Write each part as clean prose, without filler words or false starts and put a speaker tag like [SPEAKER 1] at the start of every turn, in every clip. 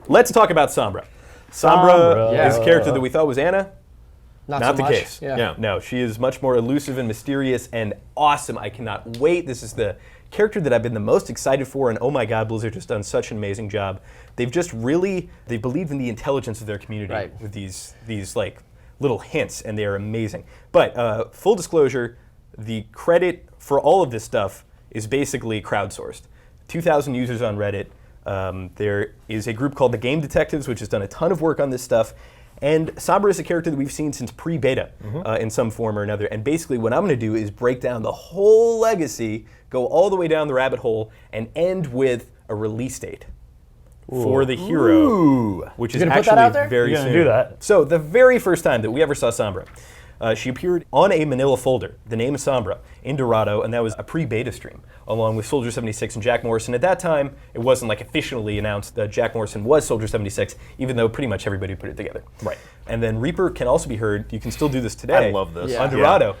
[SPEAKER 1] let's talk about Sombra. Sombra is a character that we thought was Anna.
[SPEAKER 2] Not
[SPEAKER 1] Not
[SPEAKER 2] so
[SPEAKER 1] the
[SPEAKER 2] much.
[SPEAKER 1] case.
[SPEAKER 2] Yeah.
[SPEAKER 1] No, she is much more elusive and mysterious and awesome. I cannot wait. This is the character that I've been the most excited for, and oh my God, Blizzard has done such an amazing job. They've just really, they believe in the intelligence of their community with these like little hints, and they are amazing. But full disclosure, the credit for all of this stuff is basically crowdsourced. 2,000 users on Reddit. There is a group called the Game Detectives, which has done a ton of work on this stuff. And Sombra is a character that we've seen since pre-beta in some form or another. And basically what I'm going to do is break down the whole legacy, go all the way down the rabbit hole, and end with a release date for the hero, which is actually very soon.
[SPEAKER 3] Do that.
[SPEAKER 1] So the very first time that we ever saw Sombra, she appeared on a manila folder, the name is Sombra, in Dorado, and that was a pre-beta stream, along with Soldier 76 and Jack Morrison. At that time, it wasn't like officially announced that Jack Morrison was Soldier 76, even though pretty much everybody put it together.
[SPEAKER 3] Right.
[SPEAKER 1] And then Reaper can also be heard, you can still do this today.
[SPEAKER 3] I love this.
[SPEAKER 1] On Dorado.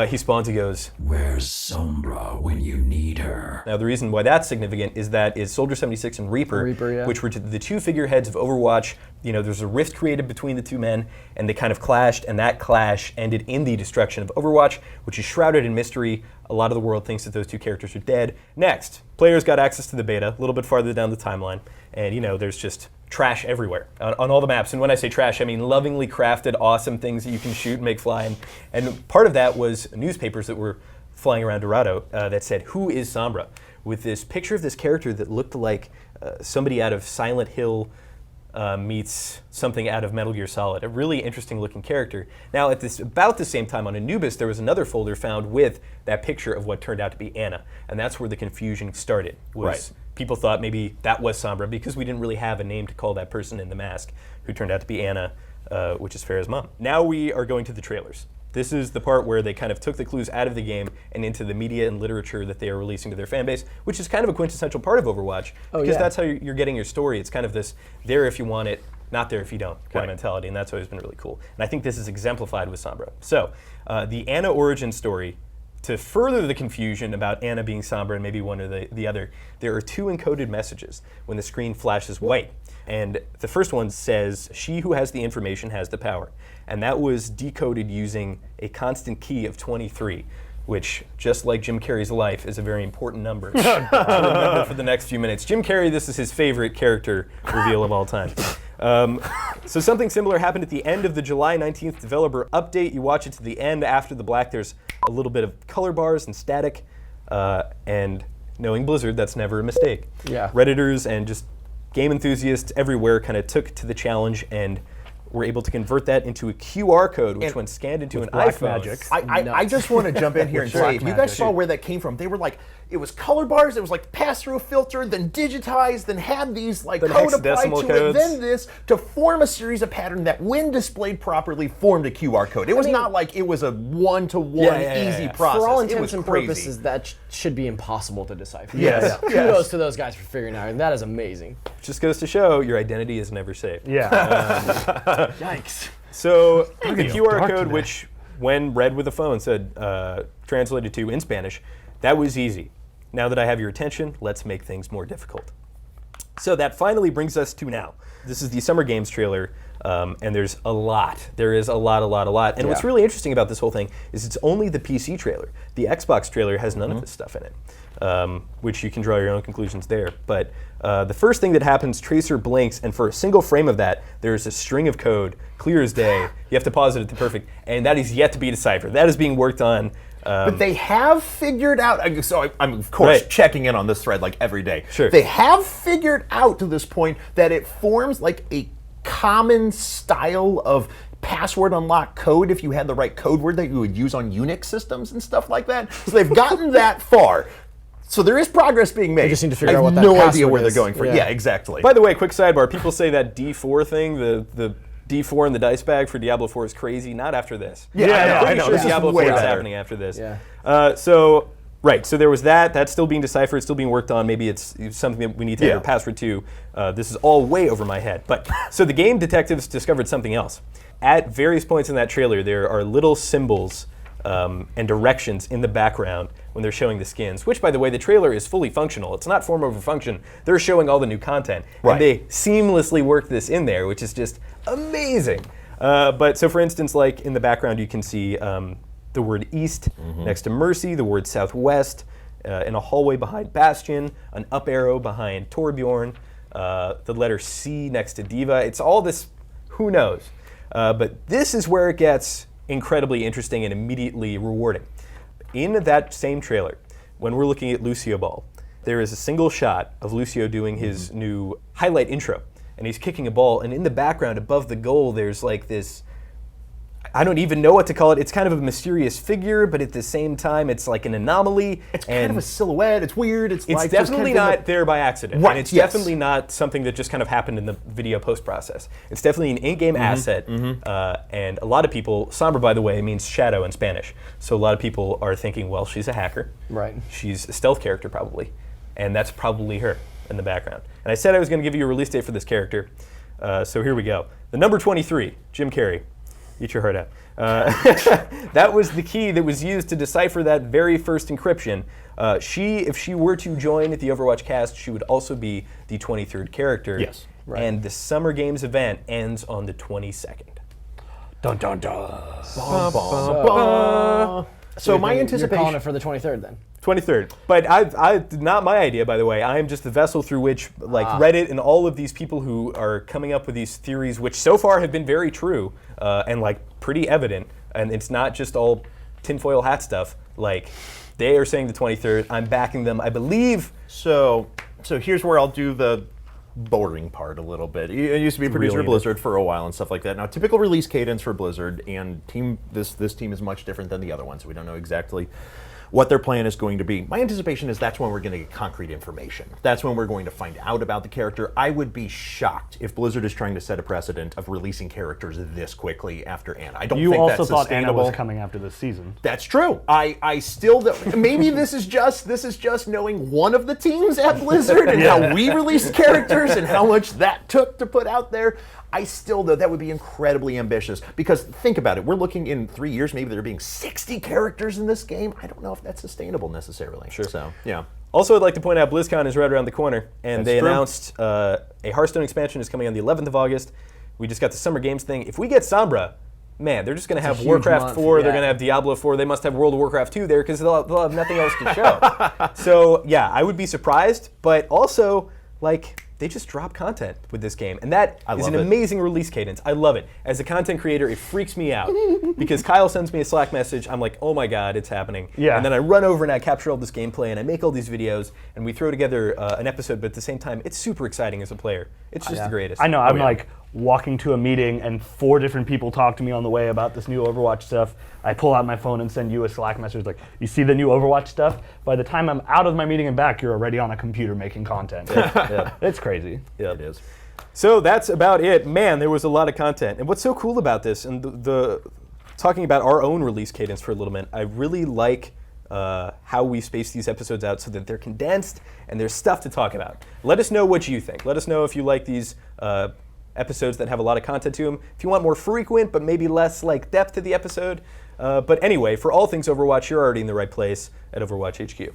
[SPEAKER 1] He spawns, he goes,
[SPEAKER 4] "Where's Sombra when you need her?"
[SPEAKER 1] Now the reason why that's significant is that is Soldier 76 and Reaper, which were the two figureheads of Overwatch. You know, there's a rift created between the two men, and they kind of clashed, and that clash ended in the destruction of Overwatch, which is shrouded in mystery. A lot of the world thinks that those two characters are dead. Next, players got access to the beta, a little bit farther down the timeline, and you know, there's just trash everywhere on all the maps. And when I say trash, I mean lovingly crafted, awesome things that you can shoot and make fly. And part of that was newspapers that were flying around Dorado that said, "Who is Sombra?" with this picture of this character that looked like somebody out of Silent Hill meets something out of Metal Gear Solid. A really interesting looking character. Now at about the same time on Anubis, there was another folder found with that picture of what turned out to be Anna. And that's where the confusion started. People thought maybe that was Sombra because we didn't really have a name to call that person in the mask who turned out to be Anna, which is Farrah's mom. Now we are going to the trailers. This is the part where they kind of took the clues out of the game and into the media and literature that they are releasing to their fan base, which is kind of a quintessential part of Overwatch, because that's how you're getting your story. It's kind of this there if you want it, not there if you don't kind of mentality, and that's always been really cool. And I think this is exemplified with Sombra. So the Anna origin story, to further the confusion about Anna being Sombra and maybe one or the other, there are two encoded messages when the screen flashes white. And the first one says, "She who has the information has the power." And that was decoded using a constant key of 23, which, just like Jim Carrey's life, is a very important number to remember for the next few minutes. Jim Carrey, this is his favorite character reveal of all time. So something similar happened at the end of the July 19th developer update. You watch it to the end. After the black, there's a little bit of color bars and static. And knowing Blizzard, that's never a mistake. Redditors and just game enthusiasts everywhere kind of took to the challenge and were able to convert that into a QR code, which when scanned into an iPhone.
[SPEAKER 3] I just want to jump in here and say, you guys saw where that came from. They were like, it was color bars, it was like pass-through filter, then digitized, then had these like code applied to it, then this, to form a series of pattern that when displayed properly formed a QR code. It was not like it was a one-to-one easy process.
[SPEAKER 2] For all intents and purposes, that should be impossible to decipher.
[SPEAKER 3] Yes.
[SPEAKER 2] Kudos to those guys for figuring it out, and that is amazing.
[SPEAKER 1] Just goes to show your identity is never safe.
[SPEAKER 2] Yikes.
[SPEAKER 1] So the QR code, which when read with a phone said translated to in Spanish, that was easy. Now that I have your attention, let's make things more difficult. So that finally brings us to now. This is the Summer Games trailer, and there's a lot. There is a lot. And what's really interesting about this whole thing is it's only the PC trailer. The Xbox trailer has none of this stuff in it, which you can draw your own conclusions there. But the first thing that happens, Tracer blinks, and for a single frame of that, there's a string of code, clear as day. You have to pause it at the perfect, and that is yet to be deciphered. That is being worked on.
[SPEAKER 3] But they have figured out, so I'm of course checking in on this thread like every day.
[SPEAKER 1] Sure.
[SPEAKER 3] They have figured out to this point that it forms like a common style of password unlock code if you had the right code word that you would use on Unix systems and stuff like that. So they've gotten that far. So there is progress being made.
[SPEAKER 2] They just need to figure out what that
[SPEAKER 3] I have no idea
[SPEAKER 2] password
[SPEAKER 3] where they're
[SPEAKER 2] is.
[SPEAKER 3] going for. Yeah, exactly.
[SPEAKER 1] By the way, quick sidebar, people say that D4 thing, the D4 in the dice bag for Diablo 4 is crazy. Not after this.
[SPEAKER 3] I know.
[SPEAKER 1] Sure
[SPEAKER 3] This
[SPEAKER 1] Diablo
[SPEAKER 3] is
[SPEAKER 1] 4
[SPEAKER 3] way
[SPEAKER 1] is
[SPEAKER 3] better.
[SPEAKER 1] happening after this. So there was that. That's still being deciphered, still being worked on. Maybe it's something that we need to have a password to. This is all way over my head. But so the game detectives discovered something else. At various points in that trailer, there are little symbols and directions in the background when they're showing the skins, which, by the way, the trailer is fully functional. It's not form over function. They're showing all the new content.
[SPEAKER 3] Right.
[SPEAKER 1] And they seamlessly work this in there, which is just amazing. But so, for instance, like in the background, you can see the word East next to Mercy, the word Southwest, in a hallway behind Bastion, an up arrow behind Torbjorn, the letter C next to Diva. It's all this, who knows? But this is where it gets incredibly interesting and immediately rewarding. In that same trailer, when we're looking at Lucille Ball, there is a single shot of Lucio doing his new highlight intro, and he's kicking a ball, and in the background above the goal there's like this, I don't even know what to call it. It's kind of a mysterious figure, but at the same time, it's like an anomaly.
[SPEAKER 3] It's kind of a silhouette. It's weird. It's like
[SPEAKER 1] definitely not there by accident.
[SPEAKER 3] Right,
[SPEAKER 1] And it's
[SPEAKER 3] yes.
[SPEAKER 1] definitely not something that just kind of happened in the video post-process. It's definitely an in-game asset. And a lot of people, Sombra, by the way, means shadow in Spanish. So a lot of people are thinking, well, she's a hacker.
[SPEAKER 2] Right.
[SPEAKER 1] She's a stealth character, probably. And that's probably her in the background. And I said I was going to give you a release date for this character. So here we go. The number 23, Jim Carrey. Eat your heart out. That was the key that was used to decipher that very first encryption. If she were to join the Overwatch cast, she would also be the 23rd character.
[SPEAKER 3] Yes.
[SPEAKER 2] Right.
[SPEAKER 1] And the Summer Games event ends on the 22nd.
[SPEAKER 2] Dun dun dun.
[SPEAKER 3] So my
[SPEAKER 2] You're
[SPEAKER 3] anticipation.
[SPEAKER 2] calling it for the 23rd then.
[SPEAKER 1] 23rd. But I not my idea, by the way. I am just the vessel through which Reddit and all of these people who are coming up with these theories, which so far have been very true and like pretty evident, and it's not just all tinfoil hat stuff. Like, they are saying the 23rd. I'm backing them. I believe.
[SPEAKER 3] So here's where I'll do the boring part a little bit. I used to be a producer at Blizzard for a while and stuff like that. Now, typical release cadence for Blizzard and this team is much different than the other ones. We don't know exactly what their plan is going to be. My anticipation is that's when we're going to get concrete information. That's when we're going to find out about the character. I would be shocked if Blizzard is trying to set a precedent of releasing characters this quickly after Anna. I don't think that's
[SPEAKER 5] also thought Anna
[SPEAKER 3] sustainable.
[SPEAKER 5] was coming after this season.
[SPEAKER 3] That's true. I still maybe this is just knowing one of the teams at Blizzard and how we released characters and how much that took to put out there. I still, though, that would be incredibly ambitious because think about it. We're looking in 3 years, maybe there being 60 characters in this game. I don't know if that's sustainable necessarily.
[SPEAKER 1] Sure.
[SPEAKER 3] So, yeah.
[SPEAKER 1] Also, I'd like to point out BlizzCon is right around the corner, and
[SPEAKER 3] That's
[SPEAKER 1] they
[SPEAKER 3] true.
[SPEAKER 1] announced a Hearthstone expansion is coming on the 11th of August. We just got the Summer Games thing. If we get Sombra, man, they're just going to have
[SPEAKER 2] huge
[SPEAKER 1] Warcraft
[SPEAKER 2] month,
[SPEAKER 1] 4, they're
[SPEAKER 2] yeah.
[SPEAKER 1] going to have Diablo 4, they must have World of Warcraft 2 there because they'll have nothing else to show. So, yeah, I would be surprised, but also, like, they just drop content with this game, and that is an amazing release cadence. I love it. As a content creator, it freaks me out because Kyle sends me a Slack message. I'm like, oh my god, it's happening.
[SPEAKER 5] Yeah.
[SPEAKER 1] And then I run over and I capture all this gameplay and I make all these videos and we throw together an episode. But at the same time, it's super exciting as a player. It's just the greatest.
[SPEAKER 5] I know, I'm like walking to a meeting and 4 different people talk to me on the way about this new Overwatch stuff. I pull out my phone and send you a Slack message like, you see the new Overwatch stuff? By the time I'm out of my meeting and back, you're already on a computer making content.
[SPEAKER 1] Yeah.
[SPEAKER 5] It's crazy.
[SPEAKER 1] Yeah.
[SPEAKER 3] It is.
[SPEAKER 1] So that's about it. Man, there was a lot of content. And what's so cool about this, and the talking about our own release cadence for a little bit, I really like how we space these episodes out so that they're condensed and there's stuff to talk about. Let us know what you think. Let us know if you like these episodes that have a lot of content to them. If you want more frequent, but maybe less like depth to the episode. But anyway, for all things Overwatch, you're already in the right place at Overwatch HQ.